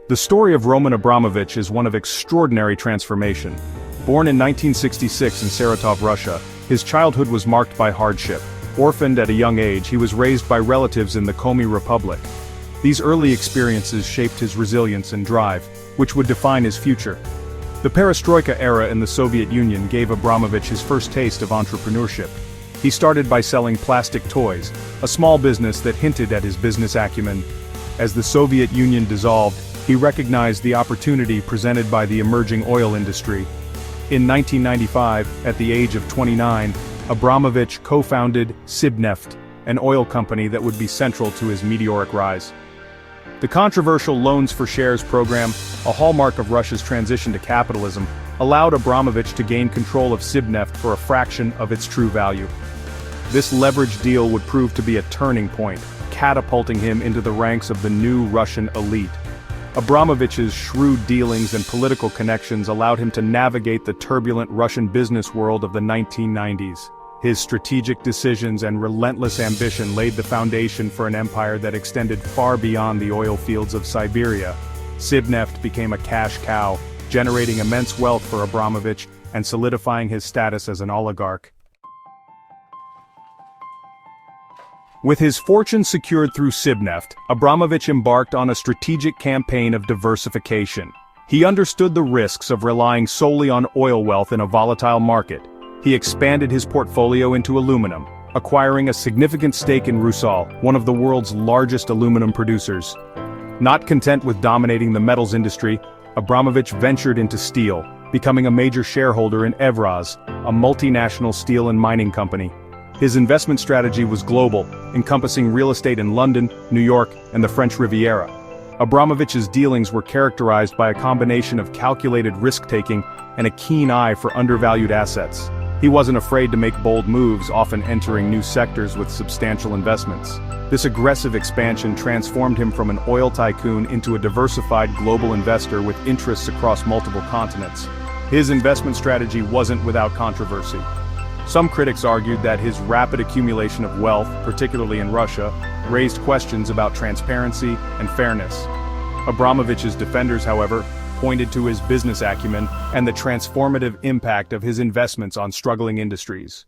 The story of Roman Abramovich is one of extraordinary transformation. Born in 1966 in Saratov, Russia, his childhood was marked by hardship. Orphaned at a young age, he was raised by relatives in the Komi Republic. These early experiences shaped his resilience and drive, which would define his future. The Perestroika era in the Soviet Union gave Abramovich his first taste of entrepreneurship. He started by selling plastic toys, a small business that hinted at his business acumen. As the Soviet Union dissolved, he recognized the opportunity presented by the emerging oil industry. In 1995, at the age of 29, Abramovich co-founded Sibneft, an oil company that would be central to his meteoric rise. The controversial loans for shares program, a hallmark of Russia's transition to capitalism, allowed Abramovich to gain control of Sibneft for a fraction of its true value. This leveraged deal would prove to be a turning point, catapulting him into the ranks of the new Russian elite. Abramovich's shrewd dealings and political connections allowed him to navigate the turbulent Russian business world of the 1990s. His strategic decisions and relentless ambition laid the foundation for an empire that extended far beyond the oil fields of Siberia. Sibneft became a cash cow, generating immense wealth for Abramovich and solidifying his status as an oligarch. With his fortune secured through Sibneft, Abramovich embarked on a strategic campaign of diversification. He understood the risks of relying solely on oil wealth in a volatile market. He expanded his portfolio into aluminum, acquiring a significant stake in Rusal, one of the world's largest aluminum producers. Not content with dominating the metals industry, Abramovich ventured into steel, becoming a major shareholder in Evraz, a multinational steel and mining company. His investment strategy was global, encompassing real estate in London, New York, and the French Riviera. Abramovich's dealings were characterized by a combination of calculated risk-taking and a keen eye for undervalued assets. He wasn't afraid to make bold moves, often entering new sectors with substantial investments. This aggressive expansion transformed him from an oil tycoon into a diversified global investor with interests across multiple continents. His investment strategy wasn't without controversy. Some critics argued that his rapid accumulation of wealth, particularly in Russia, raised questions about transparency and fairness. Abramovich's defenders, however, pointed to his business acumen and the transformative impact of his investments on struggling industries.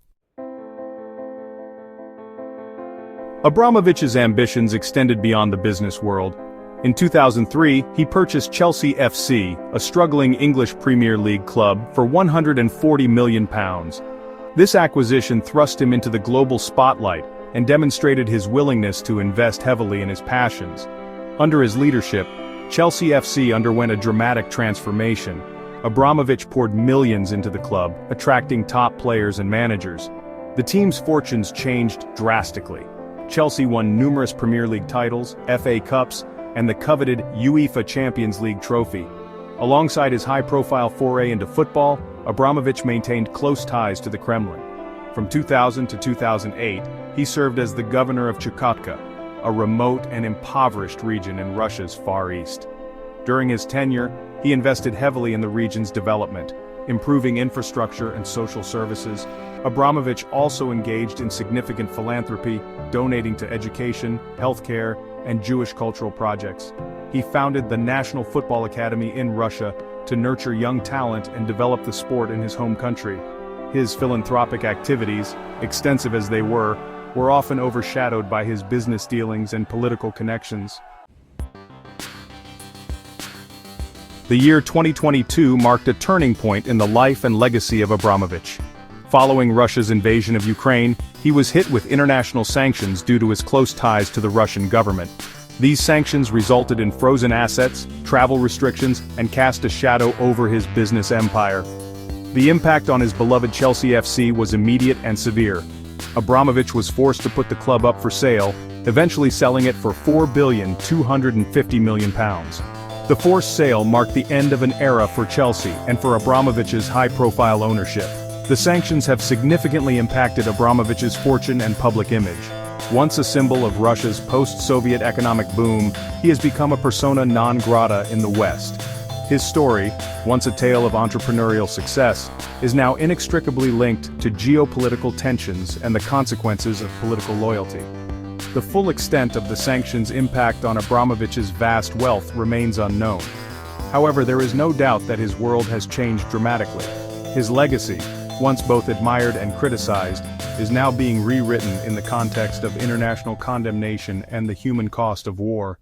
Abramovich's ambitions extended beyond the business world. In 2003, he purchased Chelsea FC, a struggling English Premier League club, for £140 million. This acquisition thrust him into the global spotlight and demonstrated his willingness to invest heavily in his passions. Under his leadership, Chelsea FC underwent a dramatic transformation. Abramovich poured millions into the club, attracting top players and managers. The team's fortunes changed drastically. Chelsea won numerous Premier League titles, FA Cups, and the coveted UEFA Champions League trophy. Alongside his high-profile foray into football, Abramovich maintained close ties to the Kremlin. From 2000 to 2008, he served as the governor of Chukotka, a remote and impoverished region in Russia's Far East. During his tenure, he invested heavily in the region's development, improving infrastructure and social services. Abramovich also engaged in significant philanthropy, donating to education, healthcare, and Jewish cultural projects. He founded the National Football Academy in Russia to nurture young talent and develop the sport in his home country. His philanthropic activities, extensive as they were often overshadowed by his business dealings and political connections. The year 2022 marked a turning point in the life and legacy of Abramovich. Following Russia's invasion of Ukraine, he was hit with international sanctions due to his close ties to the Russian government. These sanctions resulted in frozen assets, travel restrictions, and cast a shadow over his business empire. The impact on his beloved Chelsea FC was immediate and severe. Abramovich was forced to put the club up for sale, eventually selling it for £4,250 million. The forced sale marked the end of an era for Chelsea and for Abramovich's high-profile ownership. The sanctions have significantly impacted Abramovich's fortune and public image. Once a symbol of Russia's post-Soviet economic boom, he has become a persona non grata in the West. His story, once a tale of entrepreneurial success, is now inextricably linked to geopolitical tensions and the consequences of political loyalty. The full extent of the sanctions' impact on Abramovich's vast wealth remains unknown. However, there is no doubt that his world has changed dramatically. His legacy, once both admired and criticized, is now being rewritten in the context of international condemnation and the human cost of war.